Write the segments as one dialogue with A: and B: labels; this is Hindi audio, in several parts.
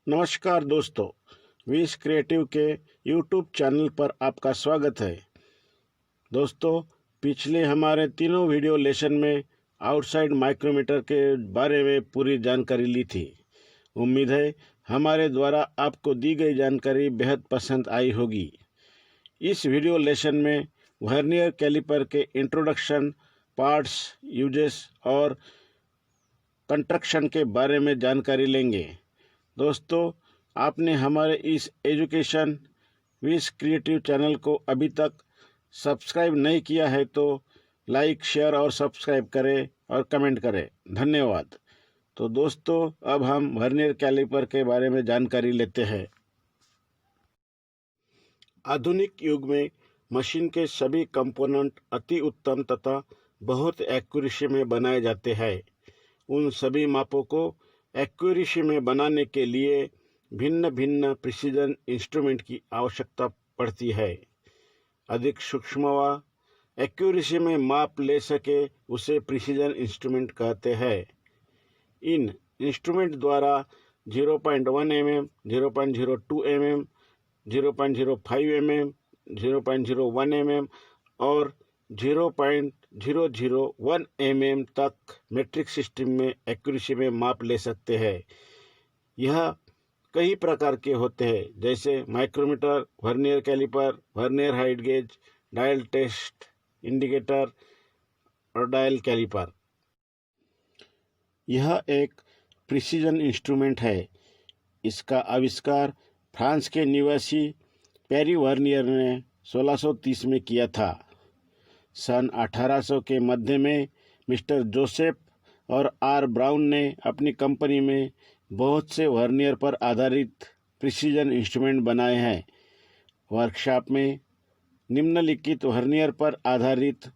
A: नमस्कार दोस्तों, विश क्रिएटिव के यूट्यूब चैनल पर आपका स्वागत है। दोस्तों, पिछले हमारे तीनों वीडियो लेसन में आउटसाइड माइक्रोमीटर के बारे में पूरी जानकारी ली थी। उम्मीद है हमारे द्वारा आपको दी गई जानकारी बेहद पसंद आई होगी। इस वीडियो लेसन में वर्नियर कैलिपर के इंट्रोडक्शन, पार्ट्स, यूजेस और कंस्ट्रक्शन के बारे में जानकारी लेंगे। दोस्तों, आपने हमारे इस एजुकेशन विश क्रिएटिव चैनल को अभी तक सब्सक्राइब नहीं किया है तो लाइक, शेयर और सब्सक्राइब करें और कमेंट करें। धन्यवाद। तो दोस्तों, अब हम वर्नियर कैलिपर के बारे में जानकारी लेते हैं। आधुनिक युग में मशीन के सभी कंपोनेंट अति उत्तम तथा बहुत एक्यूरेसी में बनाए जाते हैं। उन सभी मापों को एक्यूरेसी में बनाने के लिए भिन्न भिन्न प्रिसीजन इंस्ट्रूमेंट की आवश्यकता पड़ती है। अधिक सूक्ष्म व एक्यूरेसी में माप ले सके उसे प्रिसीजन इंस्ट्रूमेंट कहते हैं। इन इंस्ट्रूमेंट द्वारा 0.1 mm, 0.02 mm, 0.05 mm, 0.01 mm और 0.001 mm तक मेट्रिक सिस्टम में एक्यूरेसी में माप ले सकते हैं। यह कई प्रकार के होते हैं, जैसे micrometer, vernier caliper, vernier height gauge, dial test indicator और डायल कैलिपर। यह एक प्रिसीजन इंस्ट्रूमेंट है। इसका आविष्कार फ्रांस के निवासी पेरी वर्नियर ने 1630 में किया था। सन 1800 के मध्य में मिस्टर जोसेफ और आर ब्राउन ने अपनी कंपनी में बहुत से वर्नियर पर आधारित प्रिसीजन इंस्ट्रूमेंट बनाए हैं। वर्कशॉप में निम्नलिखित वर्नियर पर आधारित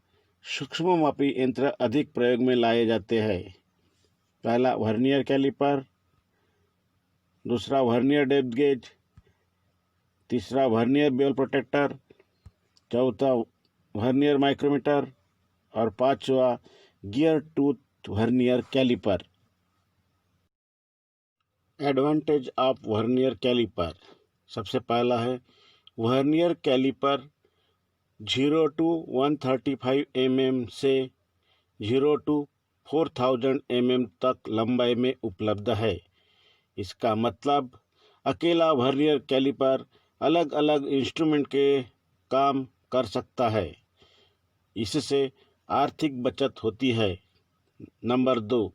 A: सूक्ष्ममापी यंत्र अधिक प्रयोग में लाए जाते हैं। पहला वर्नियर कैलिपर, दूसरा वर्नियर डेप्थ गेज, तीसरा वर्नियर बेवल प्रोटेक्टर, चौथा वर्नियर माइक्रोमीटर और पांचवा gear tooth vernier caliper. Advantage of vernier caliper. सबसे पहला है वर्नियर कैलिपर 0 to 135 mm से 0 to 4000 mm तक लंबाई में उपलब्ध है। इसका मतलब अकेला वर्नियर कैलिपर अलग अलग इंस्ट्रूमेंट के काम कर सकता है। इससे आर्थिक बचत होती है। नंबर 2,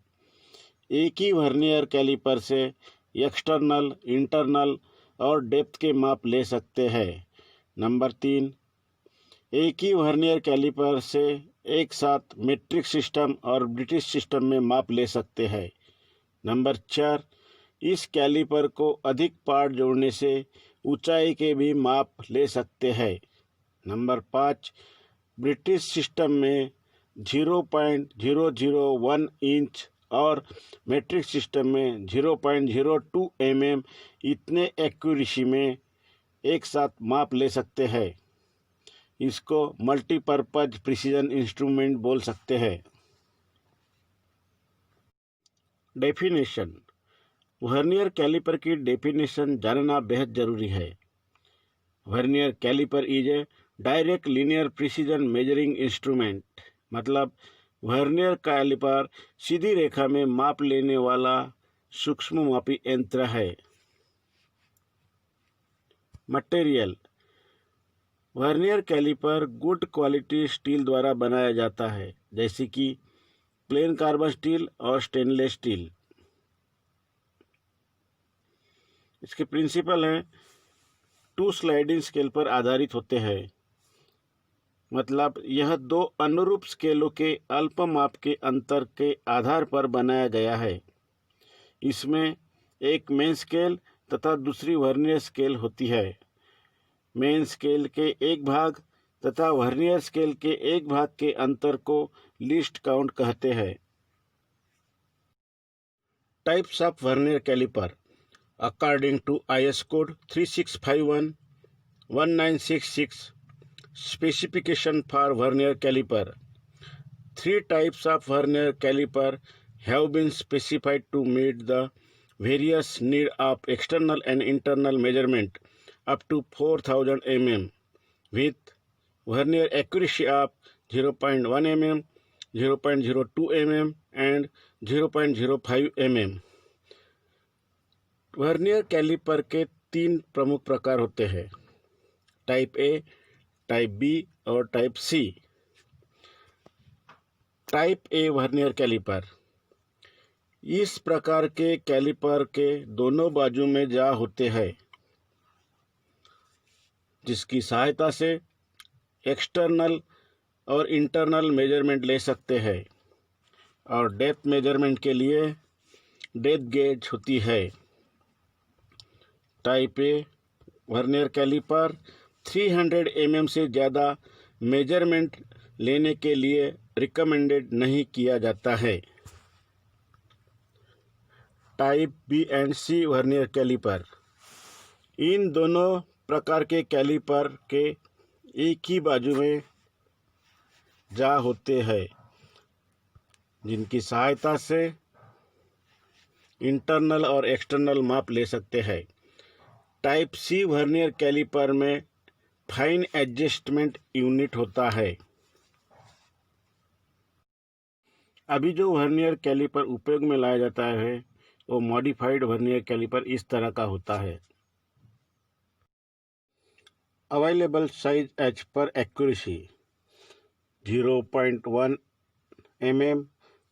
A: एक ही वर्नियर कैलिपर से एक्सटर्नल, इंटरनल और डेप्थ के माप ले सकते हैं। नंबर 3, एक ही वर्नियर कैलिपर से एक साथ मेट्रिक सिस्टम और ब्रिटिश सिस्टम में माप ले सकते हैं। नंबर 4, इस कैलिपर को अधिक पार्ट जोड़ने से ऊंचाई के भी माप ले सकते हैं। नंबर 5, ब्रिटिश सिस्टम में 0.001 इंच और मेट्रिक सिस्टम में 0.02 mm इतने एक्यूरेसी में एक साथ माप ले सकते हैं। इसको मल्टीपर्पज प्रिसीजन इंस्ट्रूमेंट बोल सकते हैं। डेफिनेशन। वर्नियर कैलिपर की डेफिनेशन जानना बेहद जरूरी है। Vernier caliper is a direct linear precision measuring instrument. मतलब वर्नियर कैलिपर सीधी रेखा में माप लेने वाला सूक्ष्ममापी यंत्र है। Material. Vernier caliper good quality steel द्वारा बनाया जाता है, जैसे कि प्लेन कार्बन स्टील और स्टेनलेस स्टील। इसके प्रिंसिपल हैं 2 स्लाइडिंग स्केल पर आधारित होते हैं। मतलब यह 2 अनुरूप स्केलों के अल्प माप के अंतर के आधार पर बनाया गया है। इसमें एक मेन स्केल तथा दूसरी वर्नियर स्केल होती है। मेन स्केल के एक भाग तथा वर्नियर स्केल के एक भाग के अंतर को लीस्ट काउंट कहते हैं। Types of vernier caliper according to IS कोड 3651-1966 specification for vernier caliper. 3 types of vernier caliper have been specified to meet the various need of external and internal measurement up to 4000 mm with vernier accuracy of 0.1 mm, 0.02 mm and 0.05 mm। Vernier caliper के 3 प्रमुख प्रकार होते हैं, टाइप ए, टाइप बी और type C. Type A vernier caliper, इस प्रकार के कैलिपर के दोनों बाजू में जा होते हैं, जिसकी सहायता से एक्सटर्नल और इंटरनल मेजरमेंट ले सकते हैं और डेप्थ मेजरमेंट के लिए डेप्थ गेज होती है। Type A vernier caliper 300 mm से ज़्यादा मेजरमेंट लेने के लिए रिकमेंडेड नहीं किया जाता है। Type B and C vernier calliper, इन दोनों प्रकार के कैलिपर के एक ही बाजू में जा होते हैं, जिनकी सहायता से इंटरनल और एक्सटर्नल माप ले सकते हैं। टाइप सी वर्नियर कैलिपर में फाइन एडजस्टमेंट यूनिट होता है। अभी जो वर्नियर कैलिपर उपयोग में लाया जाता है वो मॉडिफाइड वर्नियर कैलिपर इस तरह का होता है। Available size as per accuracy 0.1 mm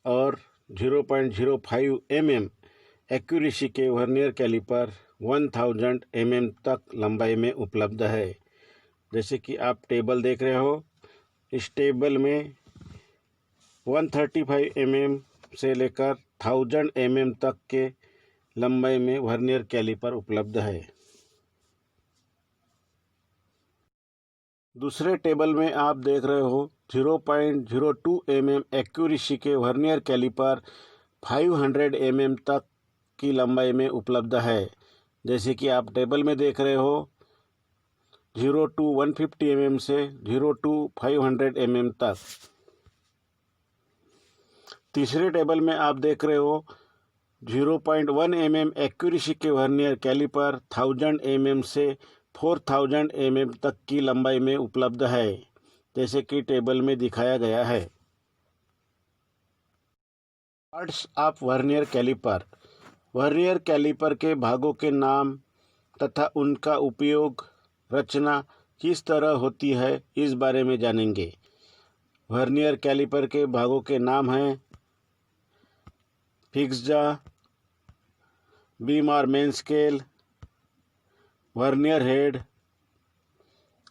A: और 0.05 mm एक्यूरेसी के वर्नियर कैलिपर 1000 mm तक लंबाई में उपलब्ध है। जैसे कि आप टेबल देख रहे हो, इस टेबल में 135 mm से लेकर 1000 mm तक के लंबाई में वर्नियर कैलिपर उपलब्ध है। दूसरे टेबल में आप देख रहे हो 0.02 mm एक्यूरेसी के वर्नियर कैलिपर 500 mm तक की लंबाई में उपलब्ध है। जैसे कि आप टेबल में देख रहे हो 0 to 150 mm से 0 to 500 mm तक। तीसरे टेबल में आप देख रहे हो 0.1 mm एक्यूरेसी के वर्नियर कैलिपर 1000 mm से 4000 mm तक की लंबाई में उपलब्ध है, जैसे कि टेबल में दिखाया गया है। Parts of vernier caliper, vernier caliper के भागों के नाम तथा उनका उपयोग, रचना किस तरह होती है, इस बारे में जानेंगे। वर्नियर कैलिपर के भागों के नाम हैं फिक्स जा, बीम और main scale, vernier head,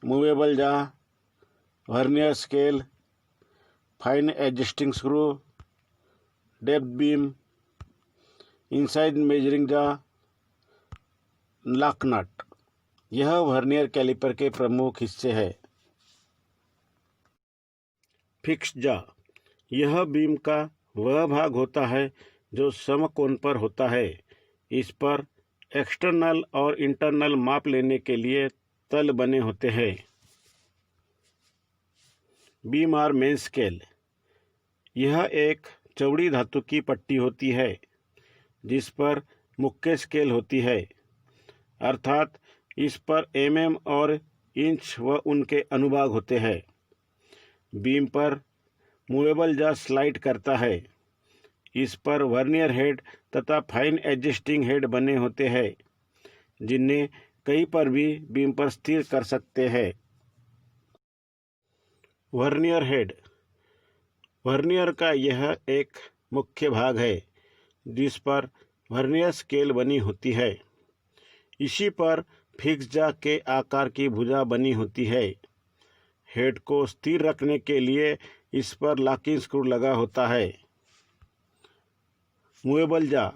A: movable jaw, vernier scale, fine adjusting screw, depth beam, inside measuring jaw, lock nut. यह वर्नियर कैलिपर के प्रमुख हिस्से हैं। फिक्स जा, यह बीम का वह भाग होता है जो समकोण पर होता है। इस पर एक्सटर्नल और इंटरनल माप लेने के लिए तल बने होते हैं। बीम और मेन स्केल, यह एक चौड़ी धातु की पट्टी होती है जिस पर मुख्य स्केल होती है, अर्थात इस पर mm और इंच व उनके अनुभाग होते हैं। बीम पर मूवेबल जा स्लाइड करता है। इस पर वर्नियर हेड तथा फाइन एडजस्टिंग हेड बने होते हैं, जिन्हें कहीं पर भी बीम पर स्थिर कर सकते हैं। वर्नियर हेड, वर्नियर का यह एक मुख्य भाग है जिस पर वर्नियर स्केल बनी होती है। इसी पर फिक्स जा के आकार की भुजा बनी होती है। हेड को स्थिर रखने के लिए इस पर लॉकिंग स्क्रू लगा होता है। मूवेबल जा,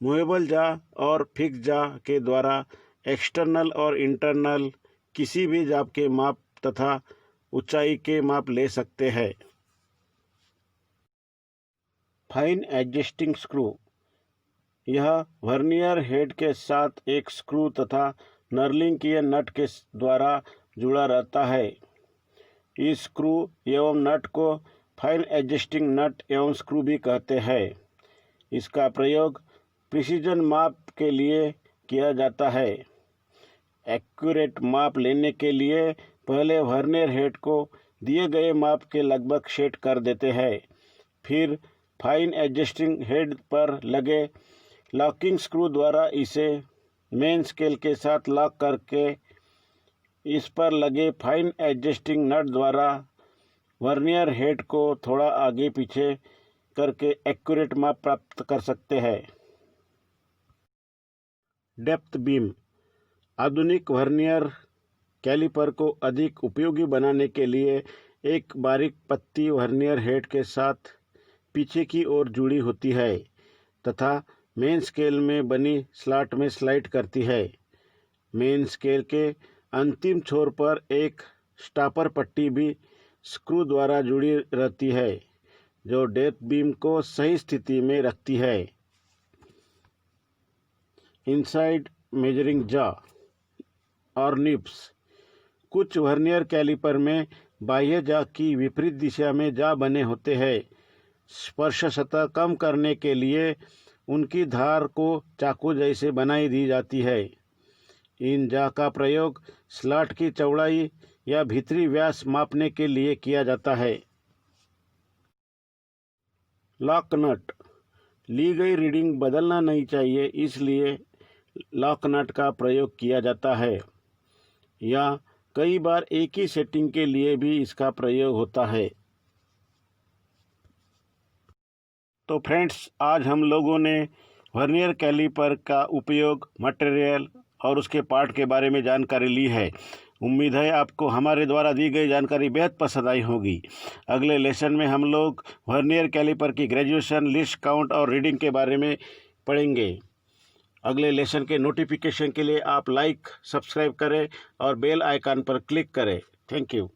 A: मूवेबल जा और फिक्स जा के द्वारा एक्सटर्नल और इंटरनल किसी भी जाप के माप तथा ऊंचाई के माप ले सकते हैं। फाइन एडजस्टिंग स्क्रू, यह वर्नियर हेड के साथ एक स्क्रू तथा नर्लिंग किए नट के द्वारा जुड़ा रहता है। इस स्क्रू एवं नट को फाइन एडजस्टिंग नट एवं स्क्रू भी कहते हैं। इसका प्रयोग प्रिसीजन माप के लिए किया जाता है। एक्यूरेट माप लेने के लिए पहले वर्नियर हेड को दिए गए माप के लगभग सेट कर देते हैं। फिर फाइन एडजस्टिंग हेड पर लगे लॉकिंग स्क्रू द्वारा इसे मेन स्केल के साथ लॉक करके इस पर लगे फाइन एडजस्टिंग नट द्वारा वर्नियर हेड को थोड़ा आगे पीछे करके एक्यूरेट माप प्राप्त कर सकते हैं। डेप्थ बीम आधुनिक वर्नियर कैलिपर को अधिक उपयोगी बनाने के लिए एक बारीक पत्ती वर्नियर हेड के साथ पीछे की ओर जुड़ी होती है तथा मेन स्केल में बनी स्लॉट में स्लाइड करती है। मेन स्केल के अंतिम छोर पर एक स्टॉपर पट्टी भी स्क्रू द्वारा जुड़ी रहती है जो डेप्थ बीम को सही स्थिति में रखती है। इनसाइड मेजरिंग जा और निब्स कुछ वर्नियर कैलिपर में बाह्य जा की विपरीत दिशा में जा बने होते हैं। स्पर्श सतह कम करने के लिए उनकी धार को चाकू जैसे बनाई दी जाती है। इन जा का प्रयोग स्लॉट की चौड़ाई या भीतरी व्यास मापने के लिए किया जाता है। लॉक नट ली गई रीडिंग बदलना नहीं चाहिए, इसलिए लॉक नट का प्रयोग किया जाता है या कई बार एक ही सेटिंग के लिए भी इसका प्रयोग होता है। तो फ्रेंड्स, आज हम लोगों ने वर्नियर कैलिपर का उपयोग, मटेरियल और उसके पार्ट के बारे में जानकारी ली है। उम्मीद है आपको हमारे द्वारा दी गई जानकारी बेहद पसंद आई होगी। अगले लेसन में हम लोग वर्नियर कैलिपर की ग्रेजुएशन, लिस्ट काउंट और रीडिंग के बारे में पढ़ेंगे। अगले लेसन के नोटिफिकेशन के लिए आप लाइक, सब्सक्राइब करें और बेल आइकन पर क्लिक करें। Thank you.